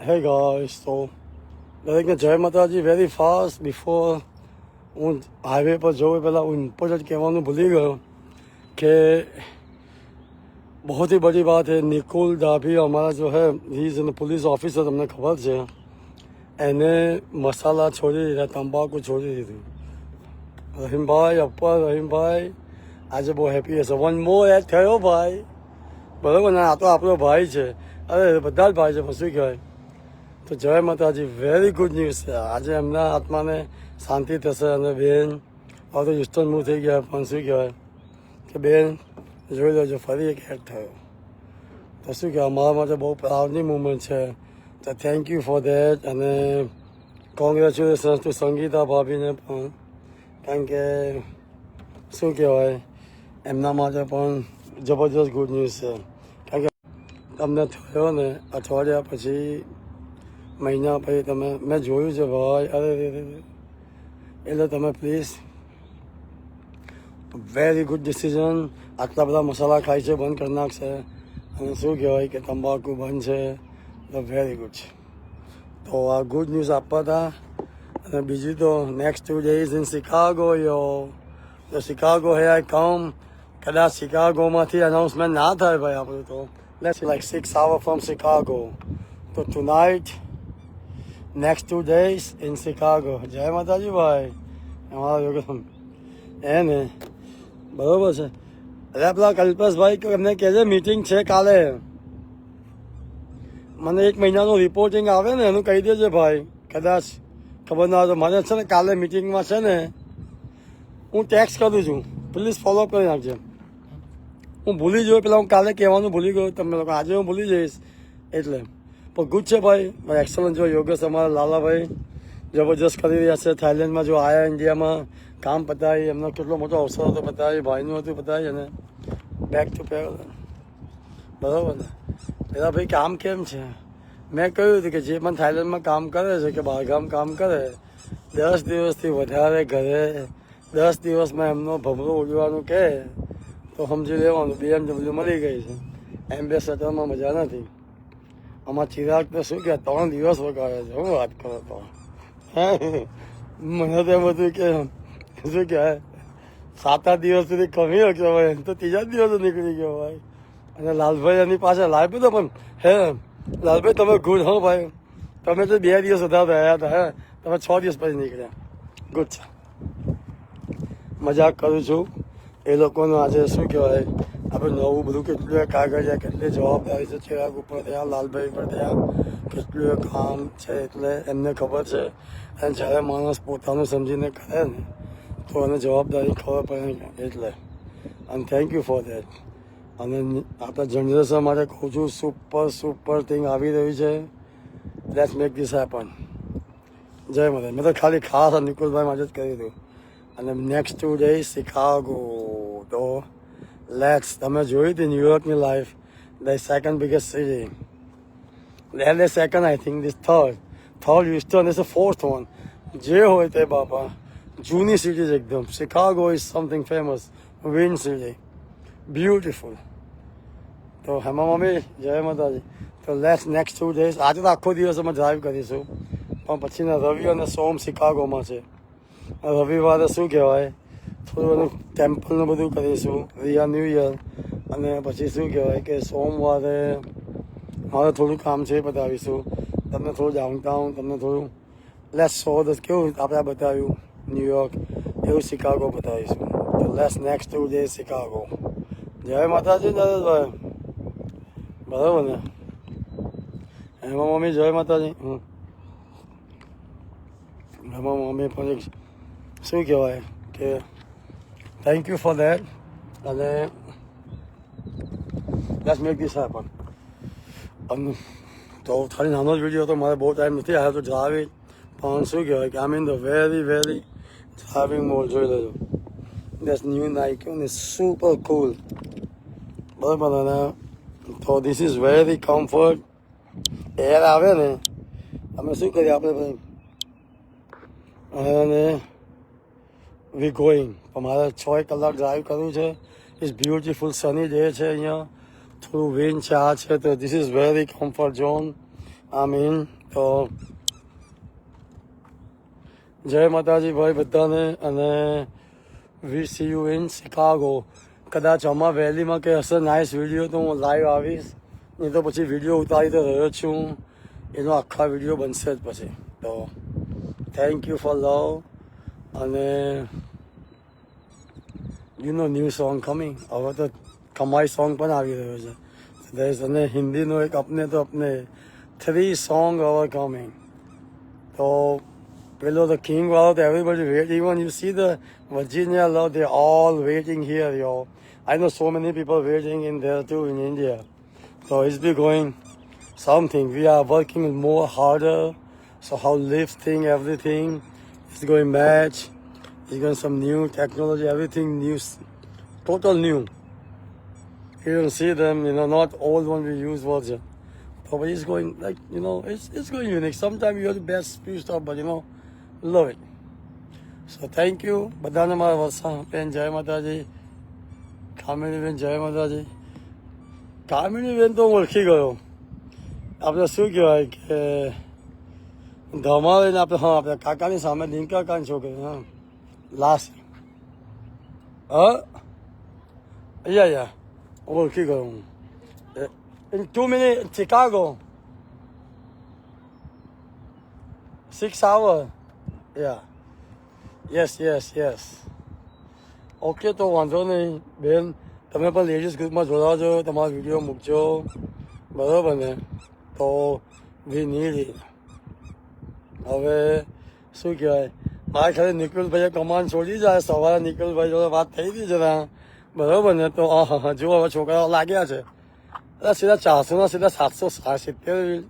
Hey guys, so દરેકને જય માતાજી. વેરી ફાસ્ટ બિફોર હું હાઈવે પર જઉં પહેલાં હું ઇમ્પોર્ટન્ટ કહેવાનું ભૂલી ગયો कि बहुत ही बड़ी बात है. निकुल डाभी हमारा जो है ही इज पुलिस ऑफिसर, તમને ખબર છે. એને મસાલા છોડી દીધા, તંબાકુ છોડી દીધું. રહીમભાઈ અપ્પર, રહીમભાઈ આજે બહુ હેપી હશે. વન મોર એડ થયો ભાઈ, બરાબર ને? આ તો આપણો ભાઈ છે. અરે બધા જ ભાઈ છે, પણ શું કહેવાય. તો જય માતાજી. વેરી ગુડ ન્યૂઝ છે. આજે એમના આત્માને શાંતિ થશે. અને બેન હવે તો યુસ્ટન મૂવ થઈ ગયા, પણ શું કહેવાય કે બેન જોઈ લેજો ફરી એક એડ થયો. તો શું કહેવાય, અમારા માટે બહુ પ્રાઉડની મુમેન્ટ છે. તો થેન્ક યુ ફોર દેટ. અને કોંગ્રેચ્યુલેશન્સ ટુ સંગીતા ભાભીને પણ, કારણ કે શું કહેવાય એમના માટે પણ જબરજસ્ત ગુડ ન્યૂઝ છે. કારણ કે તમને થયો ને અઠવાડિયા પછી, મહિના પછી તમે, મેં જોયું છે ભાઈ. અરે એટલે તમે પ્લીઝ, વેરી ગુડ ડિસિઝન. આટલા બધા મસાલા ખાય છે, બંધ કરી નાખશે. અને શું કહેવાય કે તંબાકુ બંધ છે, તો વેરી ગુડ છે. તો આ ગુડ ન્યૂઝ આપવા હતા. અને બીજું તો નેક્સ્ટ 2 days ઇન શિકાગો યો. તો શિકાગો હે આઈ કમ. કદાચ શિકાગોમાંથી અનાઉન્સમેન્ટ ના થાય ભાઈ આપણું, તો let's like 6 hours from Chicago. તો tonight next 2 days in Chicago. જય માતાજી ભાઈ. અમારા યોગેશ એને બરોબર છે. અરે પેલા કલ્પેશભાઈ કે એમને કહેજે મીટિંગ છે કાલે. મને 1 મહિનાનું રિપોર્ટિંગ આવે ને એનું કહી દેજે ભાઈ. કદાચ ખબર ના હોય તો મને છે ને કાલે મીટિંગમાં છે ને હું ટેક્સ કરું છું, પ્લીઝ ફોલોઅપ કરી નાખજે. હું ભૂલી ગયો, પેલા હું કાલે કહેવાનું ભૂલી ગયો તમે લોકો. આજે હું ભૂલી જઈશ એટલે. પણ ગુડ છે ભાઈ. એક્સલન્ટ. જો યોગેશ અમારા લાલાભાઈ જબરજસ્ત કરી રહ્યા છે. થાઈલેન્ડમાં જો આવ્યા, ઇન્ડિયામાં કામ પતાવી, એમનો કેટલો મોટો અવસર હતો પતાવી, ભાઈનું હતું પતાવી, અને બેક ટુ પેર. બરાબર ને? પેલા ભાઈ કામ કેમ છે? મેં કહ્યું હતું કે જે પણ થાઈલેન્ડમાં કામ કરે છે કે બહારગામ કામ કરે, 10 દિવસથી વધારે ઘરે 10 દિવસમાં એમનો ભમરો ઉડવાનું કહે તો સમજી લેવાનું BMW મળી ગઈ છે. એમ્બેસેડરમાં મજા નથી. આમાં ચિરાગને શું કહે 3 દિવસ વગાડે છે. હું વાત કરો તો મને તો એમ હતું કે શું કહેવાય 7-8 દિવસ સુધી કમી શકશો ભાઈ, તો 3જા દિવસે નીકળી ગયો ભાઈ. અને લાલભાઈ એની પાસે લાવ્યો તો, પણ હે લાલભાઈ તમે ગુડ હો ભાઈ. તમે તો 2 દિવસ વધારે રહ્યા હતા, હે તમે 6 દિવસ પછી નીકળ્યા. ગુડ છે. મજાક કરું છું. એ લોકોનું આજે શું કહેવાય આપણે નવું બધું કેટલું કાગળિયા, કેટલી જવાબદારી છે ચિરાગ ઉપર થયા, લાલભાઈ ઉપર થયા, કેટલું કામ છે. એટલે એમને ખબર છે. અને જ્યારે માણસ પોતાનું સમજીને કરે ને તો એને જવાબદારી ખબર પડે. એટલે અને થેન્ક યુ ફોર દેટ. અને આપણા જનરેશન માટે કહું છું, સુપર થિંગ આવી રહ્યું છે. Let's make this happen. જય માતા. મેં તો ખાલી ખાસ નિકુલભાઈ માટે જ કર્યું હતું. અને નેક્સ્ટ 2 days શિકાગો. તો લેટ્સ, તમે જોઈ હતી ન્યુયોર્કની life, the second biggest city. LA second, I think this third Houston is the 4th one. જે હોય તે બાપા, જૂની સિટી છે એકદમ. Chicago is something famous, windy city, beautiful. તો હેમા મમ્મી જય માતાજી. તો લેટ્સ નેક્સ્ટ 2 days. આજે તો આખો દિવસ અમે ડ્રાઈવ કરીશું, પણ પછીના રવિ અને સોમ શિકાગોમાં છે. રવિવારે શું કહેવાય થોડું એનું ટેમ્પલનું બધું કરીશું, રિયા ન્યૂ યર. અને પછી શું કહેવાય કે સોમવારે મારે થોડું કામ છે બતાવીશું તમને, થોડું ડાઉનટાઉન, તમને થોડું લેસ સો દસ કેવું આપણે બતાવ્યું ન્યુયોર્ક, એવું શિકાગો બતાવીશું. તો લેસ નેક્સ્ટ 2 days શિકાગો. જય માતાજી નરેશભાઈ. બરાબર ને? એમાં મમ્મી જય માતાજી. એમાં મમ્મી પણ એક શું કહેવાય કે થેન્ક યુ ફોર દેટ. અને લેટ્સ મેક ધીસ હેપન. તો ખાલી નાનો જ વિડીયો હતો, મારે બહુ ટાઈમ નથી આવ્યો તો ડ્રાઇવિંગ. પણ શું કહેવાય કે I mean the very driving mode જોઈ લેજો. દેટ્સ ન્યૂ નાઇકી ને સુપર કુલ. બરાબર. અને તો this is very comfort. Air આવે ને અમે શું કરીએ આપણે ભાઈ, અને વી ગોઈંગ. મારે 6 કલાક ડ્રાઈવ કરવું છે. ઇટ્સ બ્યુટીફુલ સની ડે છે અહીંયા, થોડું વિન્ડ છે, આ છે. તો this is very comfort zone. આમીન. તો જય માતાજી ભાઈ બધાને, અને we see you in Chicago. કદાચ આમાં વહેલીમાં કે હશે નાઇસ વિડીયો તો હું લાઈવ આવીશ, નહીં તો પછી વિડીયો ઉતારી તો રહ્યો છું, એનો આખા વિડીયો બનશે જ પછી. તો થેન્ક યુ ફોર લવ. અને you know new song coming. હવે તો કમાઈ સોંગ પણ આવી રહ્યો છે. અને હિન્દીનો એક અપને તો અપને 3 સોંગ આર કમિંગ. તો પેલો ધ કિંગ વાળો તો everybody wait. Even you see the Virginia love, they all waiting here, yo. I know so many people waiting in there too in India. So it's be going something. We are working more harder. So how lifting everything is going match. It's going some new technology, everything new, total new. You don't see them, you know, not old one we use version. But it's going like, you know, it's going unique. Sometimes you have the best few stuff, but you know, love it. So thank you. બધાને મારા વર્ષા બેન જય માતાજી. કામિનીબેન જય માતાજી. કામિનીબેન તો હું ઓળખી ગયો. આપણે શું કહેવાય કે ધમાવીને આપણે, હા, આપણે કાકાની સામે લિંક કાકાની છોકરી, હા, લાસ્ટ, હા, યા ઓળખી ગયો હું. In 2 minutes, Chicago. 6 hours. Yeah. Yes. Okay, તો વાંધો નહીં બેન, તમે પણ લેડીઝ ગ્રુપમાં જોડાજો, તમારો વિડીયો મૂકજો, બરાબર ને? તો વી નીડ ઇટ. હવે શું કહેવાય, મારે ખાલી નિકુલભાઈએ કમાન્ડ છોડી જાય. સવારે નિકુલભાઈ જોડે વાત થઈ હતી જરા, બરાબર ને? તો હા, જો હવે છોકરાઓ લાગ્યા છે. સીધા 400 સીધા 770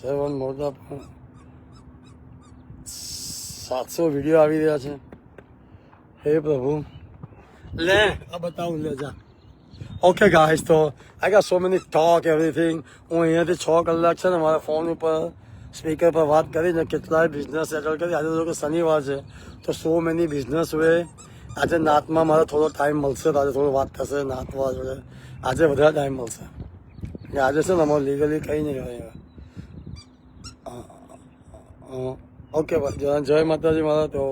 7 મોટા 700 વિડીયો આવી રહ્યા છે. હે પ્રભુ, લે આ બતાવું, લે જા. ઓકે ગાઈસ, તો I got so many talk everything. હું અહીંયાથી 6 કલાક છે ને મારા ફોન ઉપર સ્પીકર પર વાત કરીને કેટલાય બિઝનેસ સેટલ કરી. આજે તો શનિવાર છે, તો સો મેની બિઝનેસ વે. આજે નાતમાં મારો થોડો ટાઈમ મળશે, તો આજે થોડો વાત થશે નાતવા જોડે. આજે વધારે ટાઈમ મળશે. આજે છે ને અમારે લીગલી કંઈ નહીં કહેવાય. ઓકે ભાઈ, જય માતાજી મારા. તો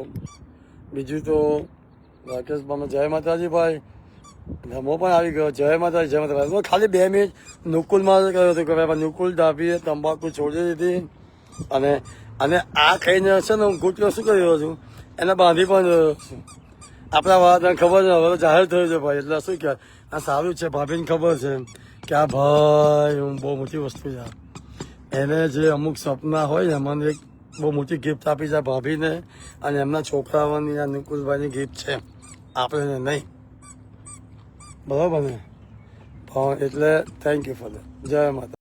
બીજું તો રાકેશ ભાઈ જય માતાજી ભાઈ. ધમો પણ આવી ગયો. જય માતાજી, જય માતાજી. ખાલી 2 મિનિટ નુકુલમાં કહ્યું હતું કે ભાઈ નુકુલ ડાભીએ તંબાકુ છોડી દીધી, અને આ ખાઈને છે ને હું ગુટલો શું કરી રહ્યો છું, એને બાંધી પણ રહ્યો છું. આપણા વાત ખબર છે, હવે તો જાહેર થયું છે ભાઈ, એટલે શું કહેવાય, આ સારું છે. ભાભીને ખબર છે કે આ ભાઈ હું બહુ મોટી વસ્તુ છે. એને જે અમુક સપના હોય ને, મને એક બહુ મોટી ગિફ્ટ આપી છે ભાભીને, અને એમના છોકરાઓની આ નિકુલભાઈની ગિફ્ટ છે, આપણે નહીં, બરાબર ને? એટલે થેન્ક યુ ફોર દેટ. જય માતા.